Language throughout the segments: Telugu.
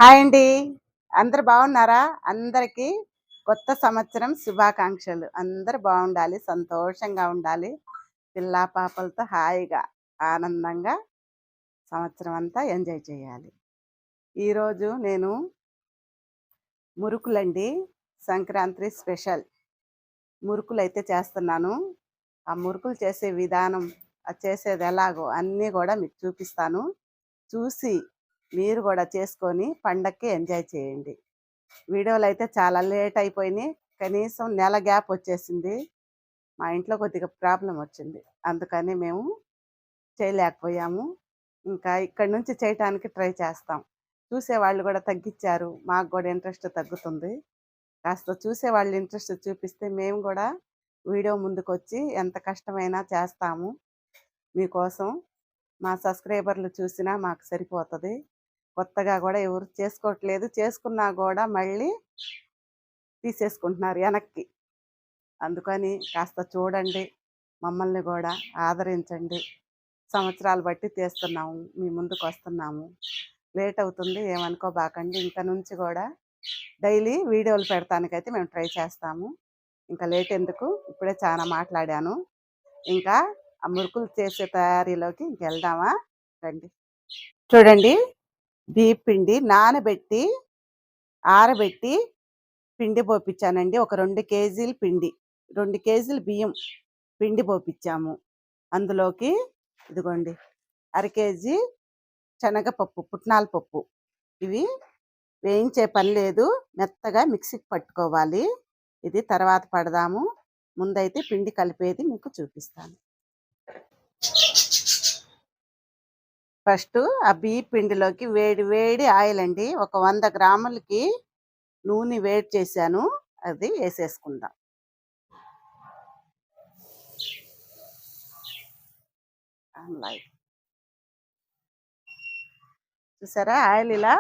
హాయ్ అండి. అందరూ బాగున్నారా? అందరికీ కొత్త సంవత్సరం శుభాకాంక్షలు. అందరూ బాగుండాలి, సంతోషంగా ఉండాలి. పిల్లా పాపలతో హాయిగా, ఆనందంగా సంవత్సరం అంతా ఎంజాయ్ చేయాలి. ఈరోజు నేను మురుకులండి. సంక్రాంతి స్పెషల్ మురుకులైతే చేస్తున్నాను. ఆ మురుకులు చేసే విధానం, అది చేసేది ఎలాగో అన్నీ కూడా మీకు చూపిస్తాను. చూసి మీరు కూడా చేసుకొని పండక్కి ఎంజాయ్ చేయండి. వీడియోలు అయితే చాలా లేట్ అయిపోయినాయి. కనీసం నెల గ్యాప్ వచ్చేసింది. మా ఇంట్లో కొద్దిగా ప్రాబ్లం వచ్చింది. అందుకని మేము చేయలేకపోయాము. ఇంకా ఇక్కడి నుంచి చేయటానికి ట్రై చేస్తాం. చూసేవాళ్ళు కూడా తగ్గించారు. మాకు కూడా ఇంట్రెస్ట్ తగ్గుతుంది. కాస్త చూసేవాళ్ళు ఇంట్రెస్ట్ చూపిస్తే మేము కూడా వీడియో ముందుకొచ్చి ఎంత కష్టమైనా చేస్తాము మీకోసం. మా సబ్స్క్రైబర్లు చూసినా మాకు సరిపోతుంది. కొత్తగా కూడా ఎవరు చేసుకోవట్లేదు. చేసుకున్నా కూడా మళ్ళీ తీసేసుకుంటున్నారు వెనక్కి. అందుకని కాస్త చూడండి, మమ్మల్ని కూడా ఆదరించండి. సంవత్సరాలు బట్టి తీస్తున్నాము, మీ ముందుకు వస్తున్నాము. లేట్ అవుతుంది ఏమనుకోబాకండి. ఇంకా నుంచి కూడా డైలీ వీడియోలు పెడతానికైతే మేము ట్రై చేస్తాము. ఇంకా లేట్ ఎందుకు, ఇప్పుడే చాలా మాట్లాడాను. ఇంకా ఆ మురుకులు చేసే తయారీలోకి ఇంకెళ్దామా రండి. చూడండి, బియ్యం పిండి నానబెట్టి ఆరబెట్టి పిండి పోపించానండి. ఒక 2 కేజీలు పిండి, 2 కేజీలు బియ్యం పిండి పోపించాము. అందులోకి ఇదిగోండి అర కేజీ శనగపప్పు, పుట్నాల పప్పు. ఇవి వేయించే పని లేదు, మెత్తగా మిక్సీకి పట్టుకోవాలి. ఇది తర్వాత పడదాము. ముందైతే పిండి కలిపేది మీకు చూపిస్తాను. ఫస్ట్ ఆ బియ్య పిండిలోకి వేడి వేడి ఆయిల్ అండి, ఒక 100 గ్రాములకి నూనె వేడి చేశాను. అది వేసేసుకుందాం. చూసారా, ఆయిల్ ఇలా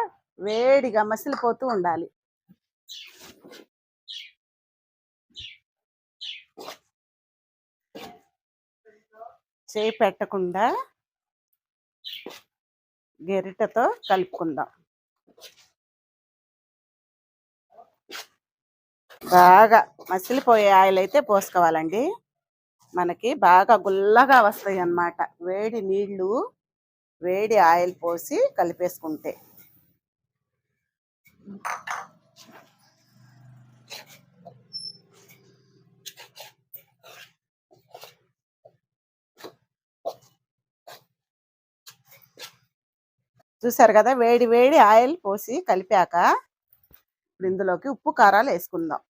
వేడిగా మసిలిపోతూ ఉండాలి. చేయి పెట్టకుండా గెరిటతో కలుపుకుందాం. బాగా మసిలిపోయే ఆయిల్ అయితే పోసుకోవాలండి. మనకి బాగా గుల్లగా వస్తాయి అన్నమాట. వేడి నీళ్లు, వేడి ఆయిల్ పోసి కలిపేసుకుంటే. చూసారు కదా, వేడి వేడి ఆయిల్ పోసి కలిపాక ఇప్పుడు ఇందులోకి ఉప్పు కారాలు వేసుకుందాం.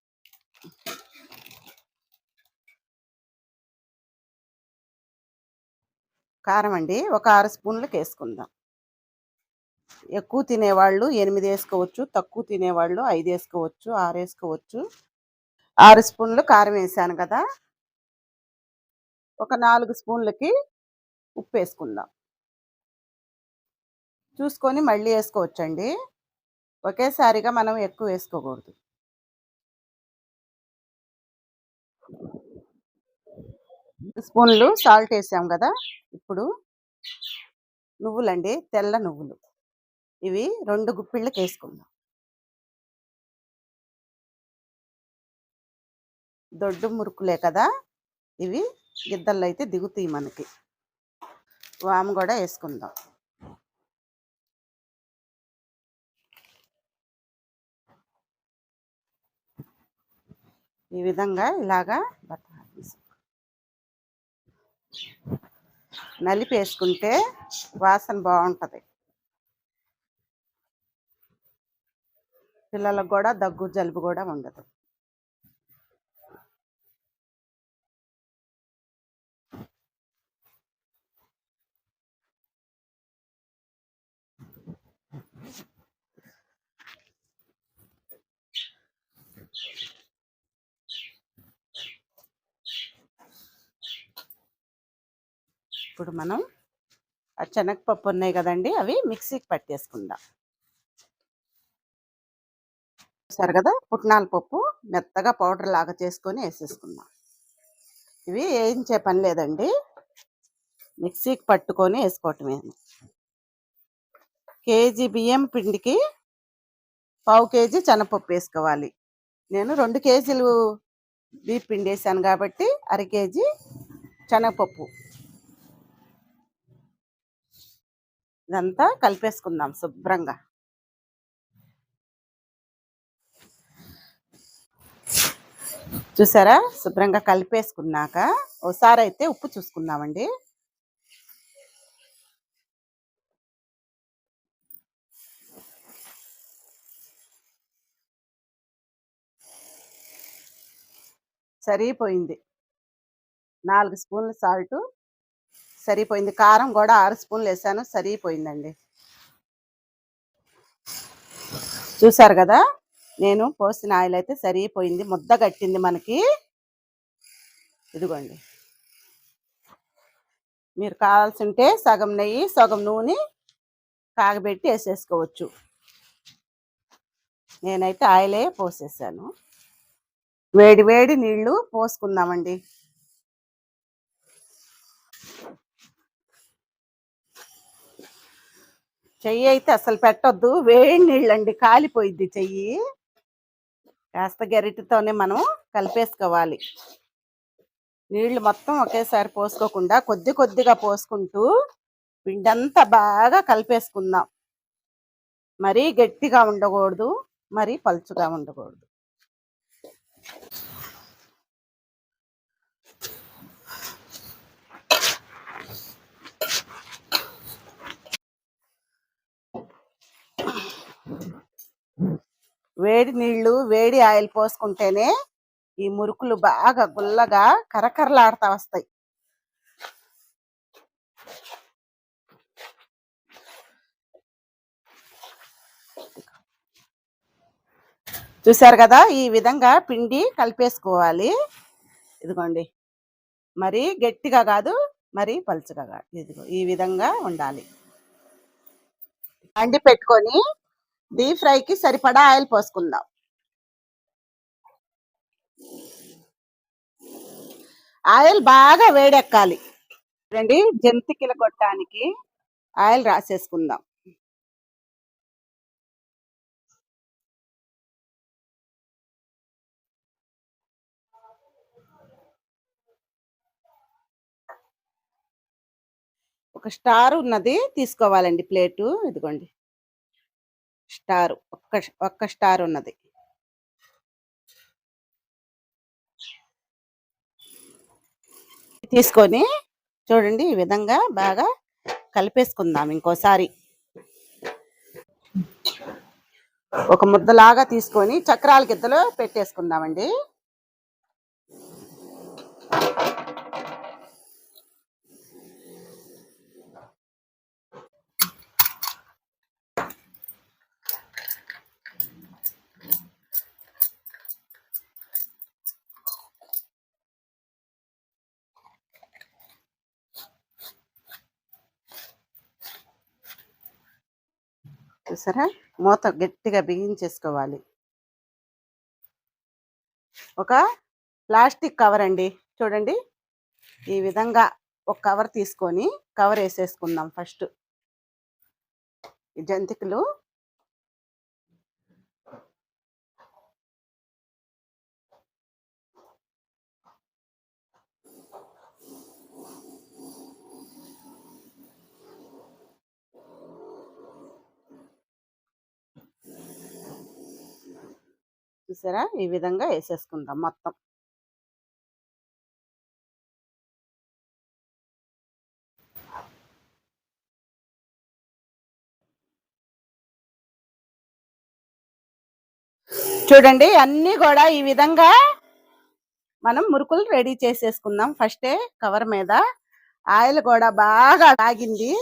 కారం అండి ఒక 6 స్పూన్లకు వేసుకుందాం. ఎక్కువ తినేవాళ్ళు 8 వేసుకోవచ్చు, తక్కువ తినేవాళ్ళు 5 వేసుకోవచ్చు, 6 వేసుకోవచ్చు. 6 స్పూన్లు కారం వేసాను కదా, ఒక 4 స్పూన్లకి ఉప్పు వేసుకుందాం. చూసుకొని మళ్ళీ వేసుకోవచ్చండి. ఒకేసారిగా మనం ఎక్కువ వేసుకోకూడదు. స్పూన్లు సాల్ట్ వేసాం కదా. ఇప్పుడు నువ్వులండి, తెల్ల నువ్వులు. ఇవి 2 గుప్పిళ్ళకి వేసుకుందాం. దొడ్డు మురుకులే కదా, ఇవి గిద్దల్లో అయితే దిగుతాయి మనకి. వాము కూడా వేసుకుందాం. ఈ విధంగా ఇలాగా నలిపి వేసుకుంటే వాసన బాగుంటుంది. పిల్లలకు కూడా దగ్గు జలుబు కూడా ఉండదు. ఇప్పుడు మనం ఆ శనగపప్పు ఉన్నాయి కదండి, అవి మిక్సీకి పట్టేసుకుందాం. సరే కదా, పుట్నాల పప్పు మెత్తగా పౌడర్ లాగా చేసుకొని వేసేసుకుందాం. ఇవి వేయించే పని లేదండి, మిక్సీకి పట్టుకొని వేసుకోవటమే. కేజీ బియ్యం పిండికి పావు కేజీ శనగపప్పు వేసుకోవాలి. నేను 2 కేజీలు బియ్యం పిండి వేసాను కాబట్టి అర కేజీ శనగపప్పు. ఇదంతా కలిపేసుకుందాం శుభ్రంగా. చూసారా? శుభ్రంగా కలిపేసుకున్నాక ఓసారి అయితే ఉప్పు చూసుకుందామండి. సరిపోయింది. 4 స్పూన్లు సాల్టు సరిపోయింది. కారం కూడా 6 స్పూన్లు వేసాను, సరిపోయిందండి. చూసారు కదా? నేను పోసిన ఆయిల్ అయితే సరిపోయింది, ముద్ద కట్టింది మనకి. ఇదిగోండి, మీరు కావాల్సింటే సగం నెయ్యి సగం నూనె కాగబెట్టి వేసేసుకోవచ్చు. నేనైతే ఆయిలే పోసేసాను. వేడి వేడి నీళ్లు పోసుకుందామండి. చెయ్యి అయితే అసలు పెట్టొద్దు, వేడి నీళ్ళండి, కాలిపోయిద్ది చెయ్యి. కాస్త గరిటెతోనే మనం కలిపేసుకోవాలి. నీళ్లు మొత్తం ఒకేసారి పోసుకోకుండా కొద్ది కొద్దిగా పోసుకుంటూ పిండంతా బాగా కలిపేసుకుందాం. మరీ గట్టిగా ఉండకూడదు, మరీ పలుచుగా ఉండకూడదు. వేడి నీళ్లు వేడి ఆయిల్ పోసుకుంటేనే ఈ మురుకులు బాగా గుల్లగా కరకరలాడుతా వస్తాయి. చూసారు కదా? ఈ విధంగా పిండి కలిపేసుకోవాలి. ఇదిగోండి, మరీ గట్టిగా కాదు, మరీ పలుచగా కాదు, ఇదిగో ఈ విధంగా ఉండాలి. అండి పెట్టుకొని డీప్ ఫ్రైకి సరిపడా ఆయిల్ పోసుకుందాం. ఆయిల్ బాగా వేడెక్కాలి. రండి, జంతికల కొట్టడానికి ఆయిల్ రాసేసుకుందాం. ఒక స్టార్ ఉన్నది తీసుకోవాలండి ప్లేటు. ఇదిగోండి స్టార్, ఒక్క స్టార్ ఉన్నది. తీసుకొని చూడండి, ఈ విధంగా బాగా కలిపేసుకుందాం. ఇంకోసారి ఒక ముద్దలాగా తీసుకొని చక్రాల గిద్దలో పెట్టేసుకుందామండి. చూసారా? మూత గట్టిగా బిగించేసుకోవాలి. ఒక ప్లాస్టిక్ కవర్ అండి, చూడండి ఈ విధంగా ఒక కవర్ తీసుకొని కవర్ వేసేసుకుందాం. ఫస్ట్ ఈ జంతికలు చూసారా? ఈ విధంగా వేసేసుకుందాం మొత్తం. చూడండి, అన్నీ కూడా ఈ విధంగా మనం మురుకులు రెడీ చేసేసుకుందాం. ఫస్టే కవర్ మీద ఆయిల్ కూడా బాగా ఆగింది.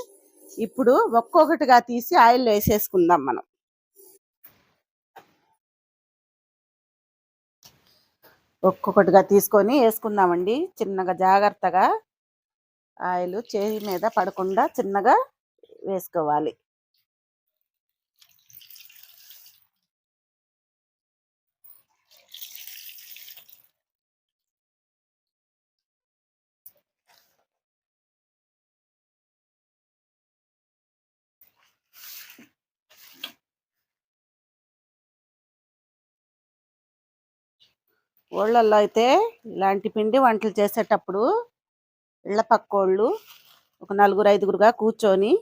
ఇప్పుడు ఒక్కొక్కటిగా తీసి ఆయిల్ వేసేసుకుందాం. మనం ఒక్కొక్కటిగా తీసుకొని వేసుకుందామండి. చిన్నగా జాగ్రత్తగా ఆయిల్ చేయి మీద పడకుండా చిన్నగా వేసుకోవాలి. ఊళ్ళల్లో అయితే ఇలాంటి పిండి వంటలు చేసేటప్పుడు ఇళ్ళ పక్కోళ్ళు ఒక నలుగురు ఐదుగురుగా కూర్చొని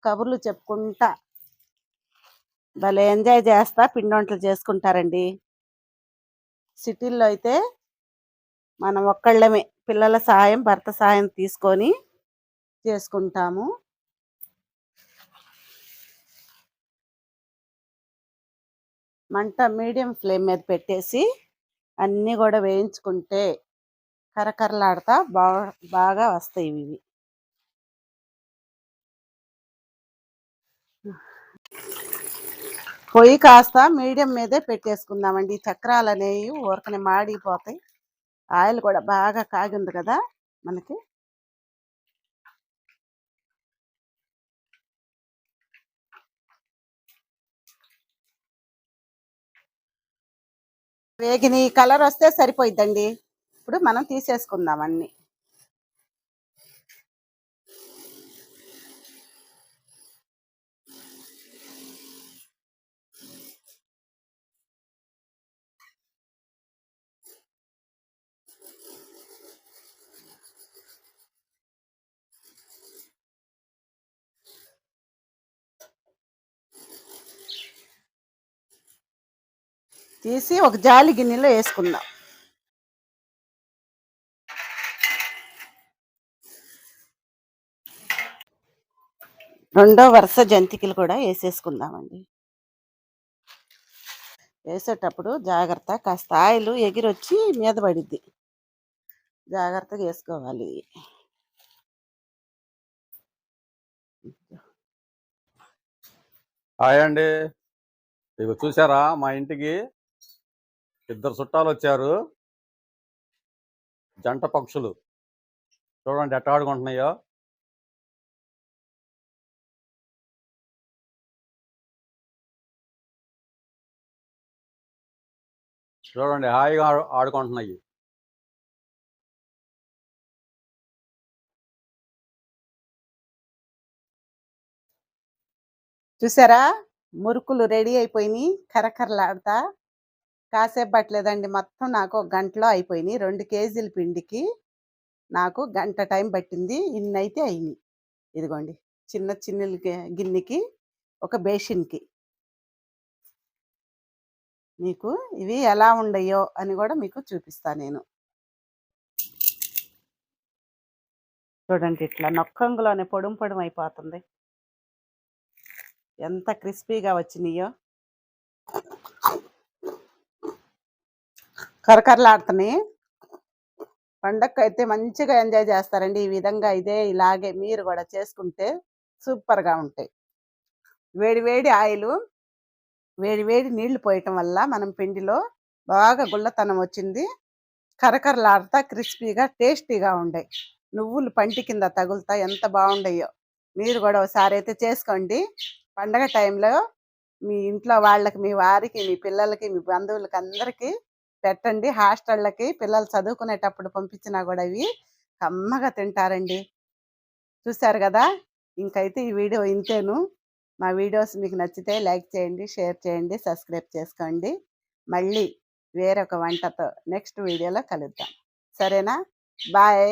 కబుర్లు చెప్పుకుంటా భలే ఎంజాయ్ చేస్తా పిండి వంటలు చేసుకుంటారండి. సిటీల్లో అయితే మనం ఒక్కళ్ళమే పిల్లల సాయం భర్త సాయం తీసుకొని చేసుకుంటాము. మంట మీడియం ఫ్లేమ్ మీద పెట్టేసి అన్నీ కూడా వేయించుకుంటే కరకరలాడుతా బాగా వస్తాయి ఇవి. పొయ్యి కాస్త మీడియం మీదే పెట్టేసుకుందామండి. చక్రాలు అనేవి ఊరకనే మాడిపోతాయి. ఆయిల్ కూడా బాగా కాగింది కదా మనకి. వేగిని కలర్ వస్తే సరిపోయిద్దండి. ఇప్పుడు మనం తీసేసుకుందాం అన్ని. తీసి ఒక జాలి గిన్నెలో వేసుకుందాం. రెండో వరుస జంతికలు కూడా వేసేసుకుందామండి. వేసేటప్పుడు జాగ్రత్త, కాస్త ఆయిల్ ఎగిరొచ్చి మీద పడిద్ది, జాగ్రత్తగా వేసుకోవాలి. హాయ్ అండి, ఇక చూసారా మా ఇంటికి ఇద్దరు చుట్టాలు వచ్చారు. జంట పక్షులు చూడండి ఎట్ట ఆడుకుంటున్నాయో. చూడండి హాయిగా ఆడుకుంటున్నాయి. చూసారా మురుకులు రెడీ అయిపోయినాయి కరకరలాడుతా. కాసేపు పట్టలేదండి, మొత్తం నాకు ఒక గంటలో అయిపోయినాయి. 2 కేజీల పిండికి నాకు గంట టైం పట్టింది. ఇన్ని అయితే అయినాయి. ఇదిగోండి చిన్న చిన్న గిన్నెకి ఒక బేషన్కి. మీకు ఇవి ఎలా ఉండయో అని కూడా మీకు చూపిస్తాను నేను. చూడండి ఇట్లా నొక్కంగులోనే పొడుం పొడుం అయిపోతుంది. ఎంత క్రిస్పీగా వచ్చినాయో, కరకరలాడుతున్నాయి. పండగకి అయితే మంచిగా ఎంజాయ్ చేస్తారండి. ఈ విధంగా ఇలాగే మీరు కూడా చేసుకుంటే సూపర్గా ఉంటాయి. వేడి వేడి ఆయిల్, వేడి వేడి నీళ్లు పోయటం వల్ల మనం పిండిలో బాగా గుల్లతనం వచ్చింది. కరకరలాడుతా క్రిస్పీగా టేస్టీగా ఉండే నువ్వులు పంటి కింద తగులుతా ఎంత బాగుండయో. మీరు కూడా ఒకసారి అయితే చేసుకోండి. పండగ టైంలో మీ ఇంట్లో వాళ్ళకి, మీ వారికి, మీ పిల్లలకి, మీ బంధువులకి అందరికీ పెట్టండి. హాస్టళ్ళకి పిల్లలు చదువుకునేటప్పుడు పంపించినా కూడా ఇవి కమ్మగా తింటారండి. చూశారు కదా, ఇంకైతే ఈ వీడియో ఇంతేను. మా వీడియోస్ మీకు నచ్చితే లైక్ చేయండి, షేర్ చేయండి, సబ్స్క్రైబ్ చేసుకోండి. మళ్ళీ వేరొక వంటతో నెక్స్ట్ వీడియోలో కలుద్దాం. సరేనా? బాయ్.